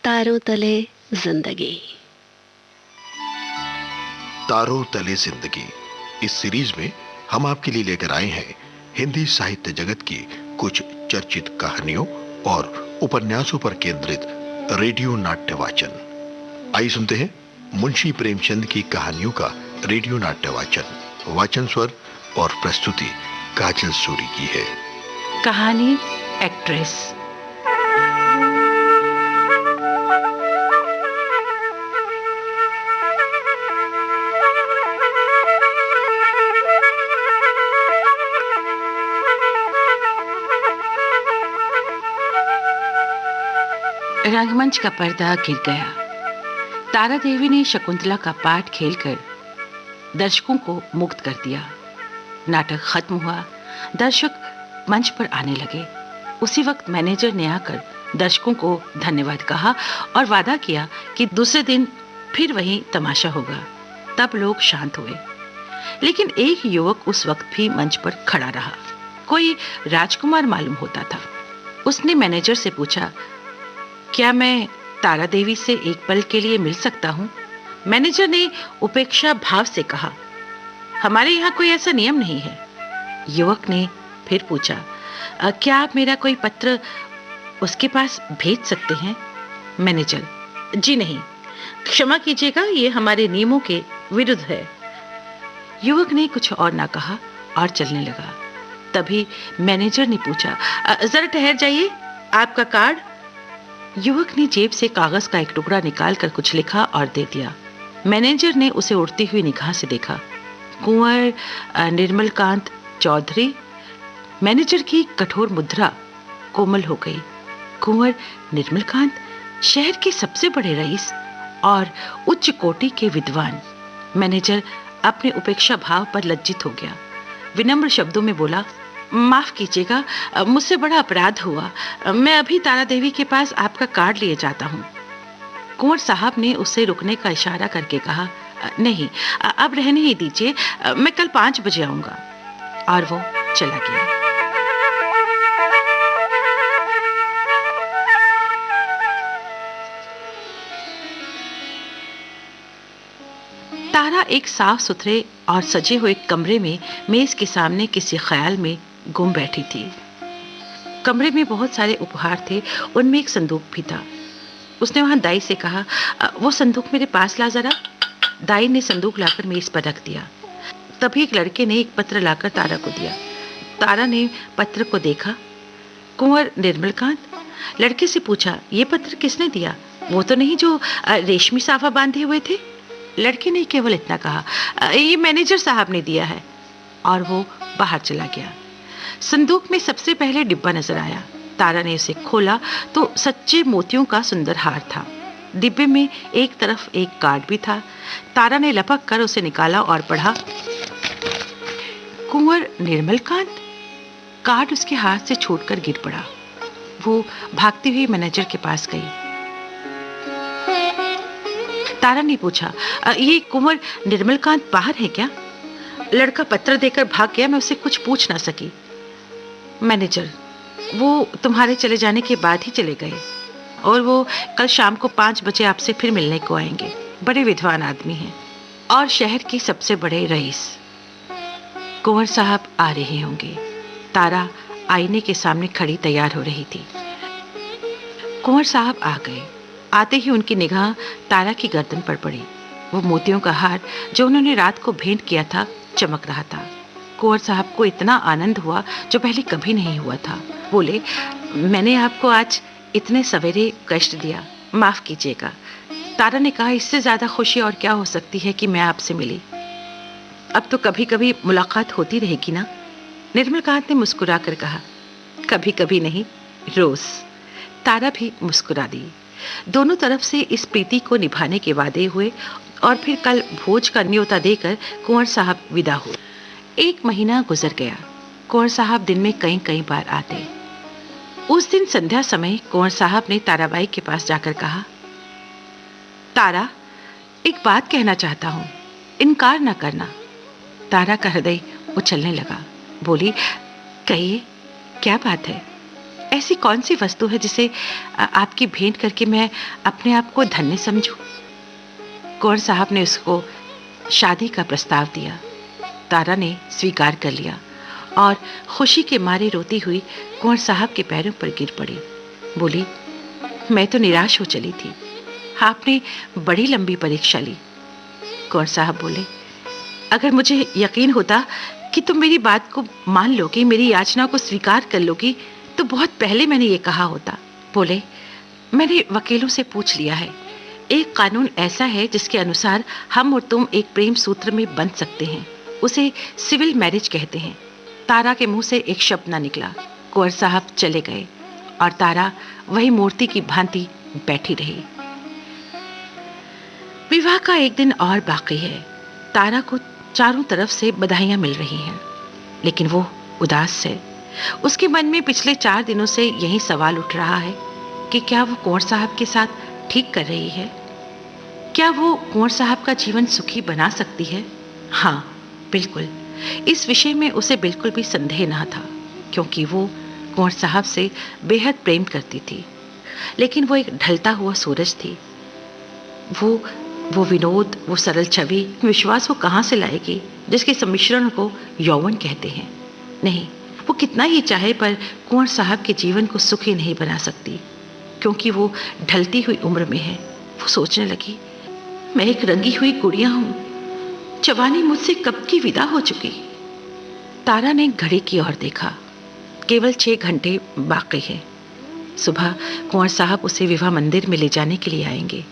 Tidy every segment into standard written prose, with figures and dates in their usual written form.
तारों तले जिंदगी। तारों तले जिंदगी इस सीरीज में हम आपके लिए लेकर आए हैं हिंदी साहित्य जगत की कुछ चर्चित कहानियों और उपन्यासों पर केंद्रित रेडियो नाट्य वाचन। आइए सुनते हैं मुंशी प्रेमचंद की कहानियों का रेडियो नाट्य वाचन। वाचन स्वर और प्रस्तुति काजल सूरी की है। कहानी एक्ट्रेस। रंगमंच का पर्दा गिर गया। तारा देवी ने शकुंतला का पाठ खेलकर दर्शकों को मुक्त कर दिया। नाटक खत्म हुआ। दर्शक मंच पर आने लगे। उसी वक्त मैनेजर ने आकर दर्शकों को धन्यवाद कहा और वादा किया कि दूसरे दिन फिर वही तमाशा होगा। तब लोग शांत हुए, लेकिन एक युवक उस वक्त भी मंच पर खड़ा रहा। कोई राजकुमार मालूम होता था। उसने मैनेजर से पूछा, क्या मैं तारा देवी से एक पल के लिए मिल सकता हूं? मैनेजर ने उपेक्षा भाव से कहा, हमारे यहाँ कोई ऐसा नियम नहीं है। युवक ने फिर पूछा, क्या आप मेरा कोई पत्र उसके पास भेज सकते हैं? मैनेजर, जी नहीं, क्षमा कीजिएगा, ये हमारे नियमों के विरुद्ध है। युवक ने कुछ और ना कहा और चलने लगा। तभी मैनेजर ने पूछा, जरा ठहर जाइए, आपका कार्ड। युवक ने जेब से कागज का एक टुकड़ा निकालकर कुछ लिखा और दे दिया। मैनेजर ने उसे उड़ती हुई निगाह से देखा। कुंवर निर्मलकांत चौधरी। मैनेजर की कठोर मुद्रा कोमल हो गई। कुंवर निर्मलकांत, शहर के सबसे बड़े रईस और उच्च कोटि के विद्वान। मैनेजर अपने उपेक्षा भाव पर लज्जित हो गया। विनम्र शब्दों में बोला, माफ कीजिएगा, मुझसे बड़ा अपराध हुआ। मैं अभी तारा देवी के पास आपका कार्ड लिए जाता हूँ। कुंवर साहब ने उसे रुकने का इशारा करके कहा, नहीं, अब रहने ही दीजिए, मैं कल 5 बजे आऊंगा। और वो चला गया। तारा एक साफ सुथरे और सजे हुए कमरे में मेज के सामने किसी ख्याल में गुम बैठी थी। कमरे में बहुत सारे उपहार थे, उनमें एक संदूक भी था। उसने वहां दाई से कहा, वो संदूक मेरे पास ला जरा। दाई ने संदूक लाकर मेज पर रख दिया। तभी एक लड़के ने एक पत्र लाकर तारा को दिया। तारा ने पत्र को देखा। कुंवर निर्मलकांत। लड़के से पूछा, ये पत्र किसने दिया? वो तो नहीं जो रेशमी साफा बांधे हुए थे? लड़के ने केवल इतना कहा, ये मैनेजर साहब ने दिया है। और वो बाहर चला गया। संदूक में सबसे पहले डिब्बा नजर आया। तारा ने उसे खोला तो सच्चे मोतियों का सुंदर हार था। डिब्बे में एक तरफ एक कार्ड भी था। तारा ने लपक कर उसे निकाला और पढ़ा, कुंवर निर्मलकांत। कार्ड उसके हाथ से छूटकर गिर पड़ा। वो भागती हुई मैनेजर के पास गई। तारा ने पूछा, ये कुंवर निर्मलकांत बाहर है क्या? लड़का पत्र देकर भाग गया। मैं उसे कुछ पूछ ना सकी। मैनेजर, वो तुम्हारे चले जाने के बाद ही चले गए और वो कल शाम को 5 बजे आपसे फिर मिलने को आएंगे। बड़े विद्वान आदमी हैं और शहर के सबसे बड़े रईस। कुंवर साहब आ रहे होंगे। तारा आईने के सामने खड़ी तैयार हो रही थी। कुंवर साहब आ गए। आते ही उनकी निगाह तारा की गर्दन पर पड़ी। वो मोतियों का हार जो उन्होंने रात को भेंट किया था चमक रहा था। कुंवर साहब को इतना आनंद हुआ जो पहले कभी नहीं हुआ था। बोले, मैंने आपको आज इतने सवेरे कष्ट दिया, माफ कीजिएगा। तारा ने कहा, इससे ज्यादा खुशी और क्या हो सकती है कि मैं आपसे मिली। अब तो कभी कभी मुलाकात होती रहेगी ना? निर्मलकांत ने मुस्कुरा कर कहा, कभी कभी नहीं, रोज। तारा भी मुस्कुरा दी। दोनों तरफ से इस प्रीति को निभाने के वादे हुए और फिर कल भोज का न्योता देकर कुंवर साहब विदा हुए। 1 महीना गुजर गया। कुंवर साहब दिन में कई कई बार आते। उस दिन संध्या समय कुंवर साहब ने ताराबाई के पास जाकर कहा, तारा, एक बात कहना चाहता हूं, इनकार न करना। तारा का हृदय उछलने लगा। बोली, कहिए, क्या बात है? ऐसी कौन सी वस्तु है जिसे आपकी भेंट करके मैं अपने आप को धन्य समझूं? कुंवर साहब ने उसको शादी का प्रस्ताव दिया। तारा ने स्वीकार कर लिया और खुशी के मारे रोती हुई कुंवर साहब के पैरों पर गिर पड़ी। बोली, मैं तो निराश हो चली थी, आपने बड़ी लंबी परीक्षा ली। कुंवर साहब बोले, अगर मुझे यकीन होता कि तुम मेरी बात को मान लोगी, मेरी याचना को स्वीकार कर लोगी, तो बहुत पहले मैंने ये कहा होता। बोले, मैंने वकीलों से पूछ लिया है, एक कानून ऐसा है जिसके अनुसार हम और तुम एक प्रेम सूत्र में बंध सकते हैं, उसे सिविल मैरिज कहते हैं। तारा के मुंह से एक शब्द ना निकला। कुंवर साहब चले गए और तारा वही मूर्ति की भांति बैठी रही। विवाह का एक दिन और बाकी है। तारा को चारों तरफ से बधाइयां मिल रही हैं, लेकिन वो उदास है। उसके मन में पिछले 4 दिनों से यही सवाल उठ रहा है कि क्या वो कुंवर साहब के साथ ठीक कर रही है? क्या वो कुंवर साहब का जीवन सुखी बना सकती है? हाँ, बिल्कुल। इस विषय में उसे बिल्कुल भी संदेह न था, क्योंकि वो कुंवर साहब से बेहद प्रेम करती थी। लेकिन वो एक ढलता हुआ सूरज थी। वो विनोद, वो सरल छवि, विश्वास वो कहाँ से लाएगी जिसके सम्मिश्रण को यौवन कहते हैं? नहीं, वो कितना ही चाहे पर कुंवर साहब के जीवन को सुखी नहीं बना सकती, क्योंकि वो ढलती हुई उम्र में है। वो सोचने लगी, मैं एक रंगी हुई गुड़िया हूं, जवानी मुझसे कब की विदा हो चुकी। तारा ने घड़ी की ओर देखा। केवल 6 घंटे बाकी हैं। सुबह कुंवर साहब उसे विवाह मंदिर में ले जाने के लिए आएंगे।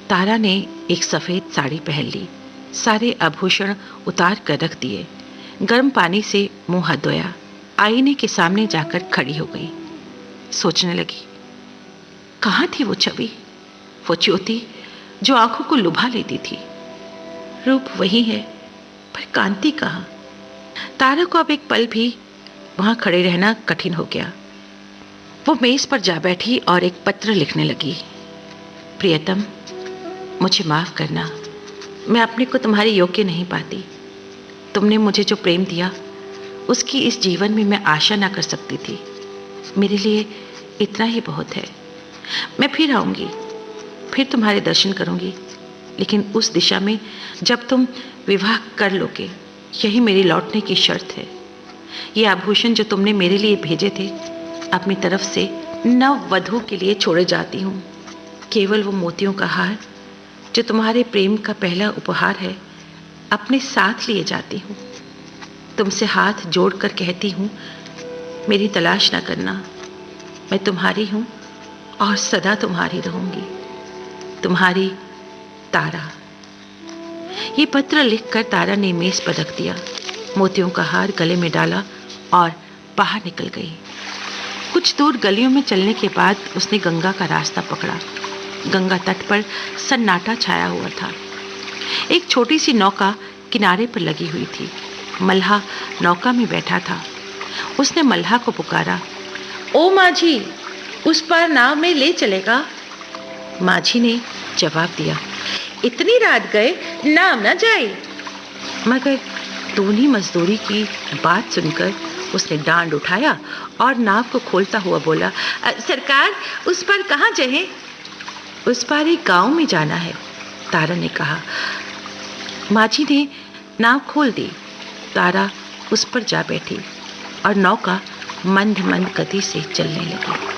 तारा ने एक सफेद साड़ी पहन ली, सारे आभूषण उतार कर रख दिए, गर्म पानी से मुंह हाथ धोया, आईने के सामने जाकर खड़ी हो गई। सोचने लगी, कहाँ थी वो छवि, वो ज्योति जो आंखों को लुभा लेती थी? रूप वही है, पर कांति कहाँ? तारा को अब एक पल भी वहां खड़े रहना कठिन हो गया। वो मेज पर जा बैठी और एक पत्र लिखने लगी। प्रियतम, मुझे माफ करना, मैं अपने को तुम्हारे योग्य नहीं पाती। तुमने मुझे जो प्रेम दिया उसकी इस जीवन में मैं आशा ना कर सकती थी। मेरे लिए इतना ही बहुत है। मैं फिर आऊंगी, फिर तुम्हारे दर्शन करूंगी, लेकिन उस दिशा में जब तुम विवाह कर लोगे। यही मेरी लौटने की शर्त है। ये आभूषण जो तुमने मेरे लिए भेजे थे, अपनी तरफ से नव वधू के लिए छोड़े जाती हूँ। केवल वो मोतियों का हार जो तुम्हारे प्रेम का पहला उपहार है, अपने साथ लिए जाती हूँ। तुमसे हाथ जोड़कर कहती हूँ, मेरी तलाश ना करना, मैं तुम्हारी हूँ और सदा तुम्हारी रहूंगी। तुम्हारी तारा। ये पत्र लिखकर तारा ने मेज पर रख दिया, मोतियों का हार गले में डाला और बाहर निकल गई। कुछ दूर गलियों में चलने के बाद उसने गंगा का रास्ता पकड़ा। गंगा तट पर सन्नाटा छाया हुआ था। एक छोटी सी नौका किनारे पर लगी हुई थी। मल्हा नौका में बैठा था। उसने मल्हा को पुकारा, ओ माझी, उस पार नाव में ले चलेगा? माझी ने जवाब दिया, इतनी रात गए, नाव न जाए। मगर दूनी मजदूरी की बात सुनकर उसने डांड उठाया और नाव को खोलता हुआ बोला, सरकार, उस पर कहाँ जाए? उस पार एक गांव में जाना है, तारा ने कहा। माझी ने नाव खोल दी। तारा उस पर जा बैठी और नौका मंद मंद गति से चलने लगी।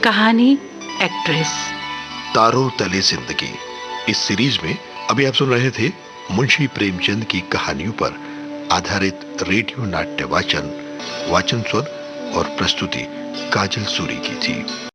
कहानी एक्ट्रेस। तारों तले जिंदगी। इस सीरीज में अभी आप सुन रहे थे मुंशी प्रेमचंद की कहानियों पर आधारित रेडियो नाट्य वाचन स्वर और प्रस्तुति काजल सूरी की थी।